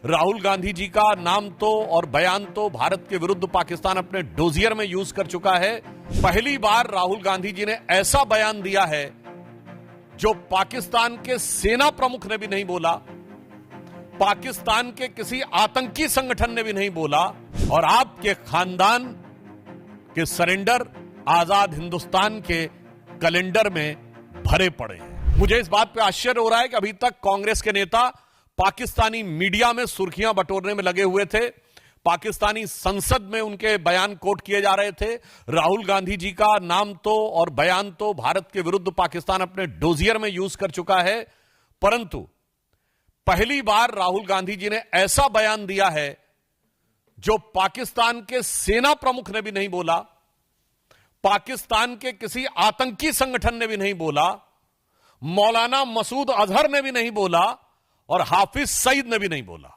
राहुल गांधी जी का नाम तो और बयान तो भारत के विरुद्ध पाकिस्तान अपने डोजियर में यूज कर चुका है। पहली बार राहुल गांधी जी ने ऐसा बयान दिया है जो पाकिस्तान के सेना प्रमुख ने भी नहीं बोला, पाकिस्तान के किसी आतंकी संगठन ने भी नहीं बोला, और आपके खानदान के सरेंडर आजाद हिंदुस्तान के कैलेंडर में भरे पड़े हैं। मुझे इस बात पे आश्चर्य हो रहा है कि अभी तक कांग्रेस के नेता पाकिस्तानी मीडिया में सुर्खियां बटोरने में लगे हुए थे, पाकिस्तानी संसद में उनके बयान कोट किए जा रहे थे। राहुल गांधी जी का नाम तो और बयान तो भारत के विरुद्ध पाकिस्तान अपने डोजियर में यूज कर चुका है, परंतु पहली बार राहुल गांधी जी ने ऐसा बयान दिया है जो पाकिस्तान के सेना प्रमुख ने भी नहीं बोला, पाकिस्तान के किसी आतंकी संगठन ने भी नहीं बोला, मौलाना मसूद अजहर ने भी नहीं बोला और हाफिज सईद ने भी नहीं बोला।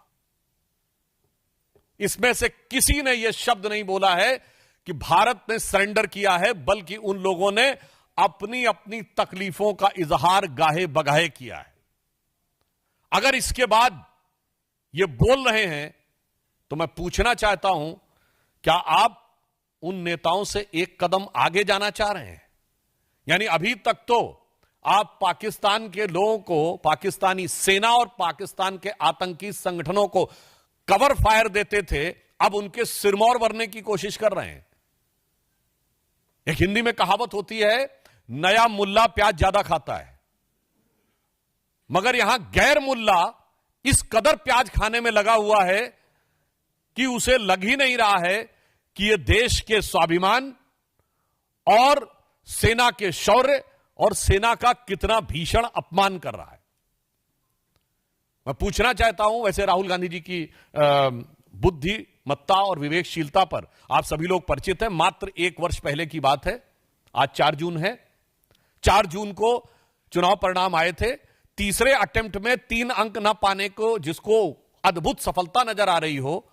इसमें से किसी ने यह शब्द नहीं बोला है कि भारत ने सरेंडर किया है, बल्कि उन लोगों ने अपनी अपनी तकलीफों का इजहार गाहे बगाहे किया है। अगर इसके बाद ये बोल रहे हैं तो मैं पूछना चाहता हूं, क्या आप उन नेताओं से एक कदम आगे जाना चाह रहे हैं? यानी अभी तक तो आप पाकिस्तान के लोगों को, पाकिस्तानी सेना और पाकिस्तान के आतंकी संगठनों को कवर फायर देते थे, अब उनके सिरमौर भरने की कोशिश कर रहे हैं। एक हिंदी में कहावत होती है, नया मुल्ला प्याज ज्यादा खाता है, मगर यहां गैर मुल्ला इस कदर प्याज खाने में लगा हुआ है कि उसे लग ही नहीं रहा है कि यह देश के स्वाभिमान और सेना के शौर्य और सेना का कितना भीषण अपमान कर रहा है। मैं पूछना चाहता हूं, वैसे राहुल गांधी जी की बुद्धिमत्ता और विवेकशीलता पर आप सभी लोग परिचित हैं। मात्र 1 वर्ष पहले की बात है, आज 4 जून है। 4 जून को चुनाव परिणाम आए थे। तीसरे अटेम्प्ट में 3 अंक न पाने को जिसको अद्भुत सफलता नजर आ रही हो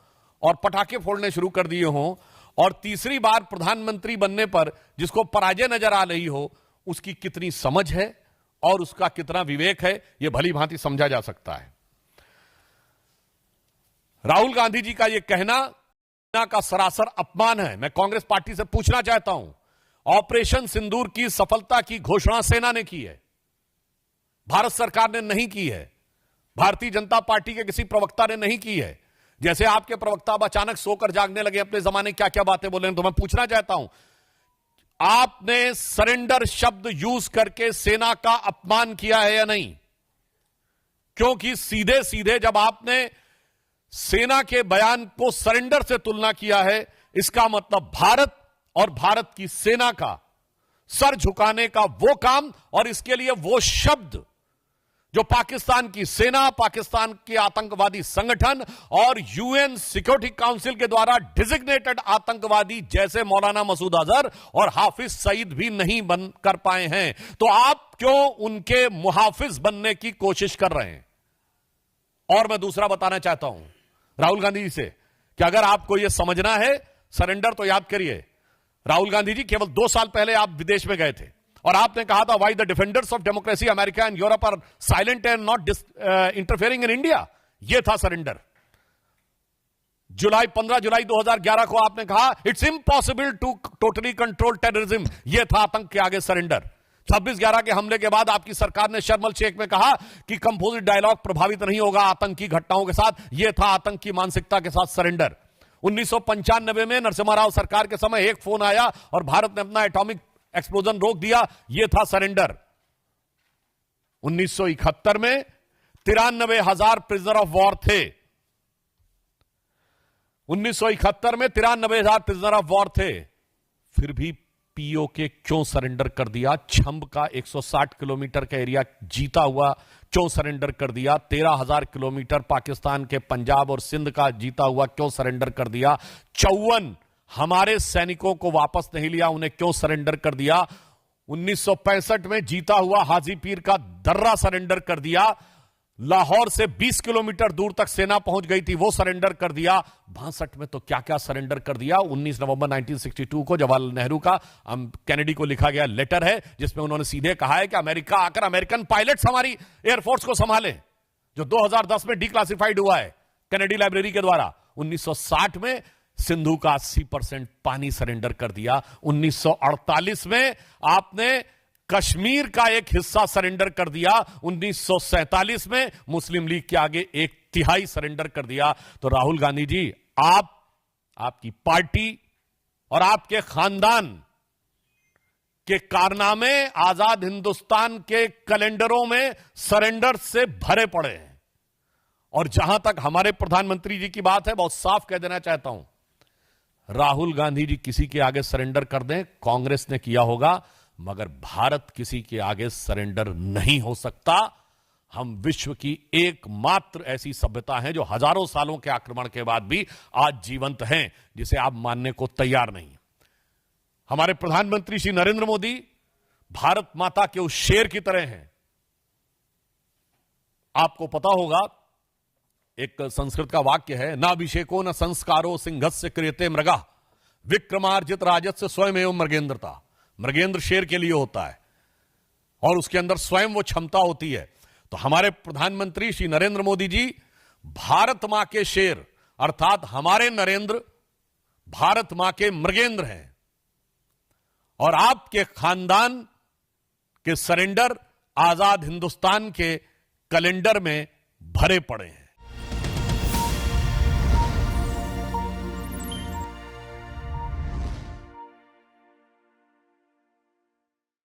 और पटाखे फोड़ने शुरू कर दिए हो, और तीसरी बार प्रधानमंत्री बनने पर जिसको पराजय नजर आ रही हो, उसकी कितनी समझ है और उसका कितना विवेक है, यह भली भांति समझा जा सकता है। राहुल गांधी जी का यह कहना का सरासर अपमान है। मैं कांग्रेस पार्टी से पूछना चाहता हूं, ऑपरेशन सिंदूर की सफलता की घोषणा सेना ने की है, भारत सरकार ने नहीं की है, भारतीय जनता पार्टी के किसी प्रवक्ता ने नहीं की है। जैसे आपके प्रवक्ता अब अचानक सोकर जागने लगे, अपने जमाने क्या क्या बातें बोले, तो मैं पूछना चाहता हूं, आपने सरेंडर शब्द यूज करके सेना का अपमान किया है या नहीं? क्योंकि सीधे सीधे जब आपने सेना के बयान को सरेंडर से तुलना किया है, इसका मतलब भारत और भारत की सेना का सर झुकाने का वो काम और इसके लिए वो शब्द जो पाकिस्तान की सेना, पाकिस्तान के आतंकवादी संगठन और यूएन सिक्योरिटी काउंसिल के द्वारा डिजिग्नेटेड आतंकवादी जैसे मौलाना मसूद अजहर और हाफिज सईद भी नहीं बन कर पाए हैं, तो आप क्यों उनके मुहाफिज बनने की कोशिश कर रहे हैं? और मैं दूसरा बताना चाहता हूं राहुल गांधी जी से कि अगर आपको यह समझना है सरेंडर, तो याद करिए, राहुल गांधी जी केवल 2 साल पहले आप विदेश में गए थे और आपने कहा था, why the defenders of democracy America and Europe are silent and not interfering in India. यह था सरेंडर। 15 जुलाई 2011 को आपने कहा, it's impossible to totally control terrorism. यह था आतंक के आगे सरेंडर। 26/11 के हमले के बाद आपकी सरकार ने शर्म शेख में कहा कि कंपोजिट डायलॉग प्रभावित नहीं होगा आतंकी घटनाओं के साथ। यह था आतंक की मानसिकता के साथ सरेंडर। 1995 में नरसिम्हा राव सरकार के समय एक फोन आया और भारत ने अपना एटॉमिक एक्सप्लोजन रोक दिया, यह था सरेंडर। 1971 में 93,000 प्रिजनर ऑफ वॉर थे। 1971 में 93,000 प्रिजनर ऑफ वॉर थे, फिर भी पीओके क्यों सरेंडर कर दिया? छंब का 160 किलोमीटर का एरिया जीता हुआ क्यों सरेंडर कर दिया? 13,000 किलोमीटर पाकिस्तान के पंजाब और सिंध का जीता हुआ क्यों सरेंडर कर दिया? 54 हमारे सैनिकों को वापस नहीं लिया, उन्हें क्यों सरेंडर कर दिया? 1965 में जीता हुआ हाजीपीर का दर्रा सरेंडर कर दिया। लाहौर से 20 किलोमीटर दूर तक सेना पहुंच गई थी, वो सरेंडर कर दिया। 62 में तो क्या क्या सरेंडर कर दिया। 19 नवंबर 1962 को जवाहरलाल नेहरू का कैनेडी को लिखा गया लेटर है, जिसमें उन्होंने सीधे कहा है कि अमेरिका आकर अमेरिकन पायलट्स हमारी एयरफोर्स को संभाले, जो 2010 में डिक्लासिफाइड हुआ है। कैनेडी लाइब्रेरी के द्वारा। 1960 में सिंधु का 80% पानी सरेंडर कर दिया। 1948 में आपने कश्मीर का एक हिस्सा सरेंडर कर दिया। 1947 में मुस्लिम लीग के आगे 1/3 सरेंडर कर दिया। तो राहुल गांधी जी, आपकी पार्टी और आपके खानदान के कारनामे आजाद हिंदुस्तान के कैलेंडरों में सरेंडर से भरे पड़े हैं। और जहां तक हमारे प्रधानमंत्री जी की बात है, बहुत साफ कह देना चाहता हूं, राहुल गांधी जी किसी के आगे सरेंडर कर दें, कांग्रेस ने किया होगा, मगर भारत किसी के आगे सरेंडर नहीं हो सकता। हम विश्व की एकमात्र ऐसी सभ्यता है जो हजारों सालों के आक्रमण के बाद भी आज जीवंत हैं, जिसे आप मानने को तैयार नहीं। हमारे प्रधानमंत्री श्री नरेंद्र मोदी भारत माता के उस शेर की तरह हैं। आपको पता होगा, एक संस्कृत का वाक्य है, नाभिषेको न संस्कारो सिंहस्य क्रियते मृगा विक्रमार्जित राजस्य स्वयं एवं मृगेंद्रता। मृगेंद्र शेर के लिए होता है और उसके अंदर स्वयं वो क्षमता होती है। तो हमारे प्रधानमंत्री श्री नरेंद्र मोदी जी भारत मां के शेर अर्थात हमारे नरेंद्र भारत मां के मृगेंद्र हैं। और आपके खानदान के सरेंडर आजाद हिंदुस्तान के कैलेंडर में भरे पड़े हैं।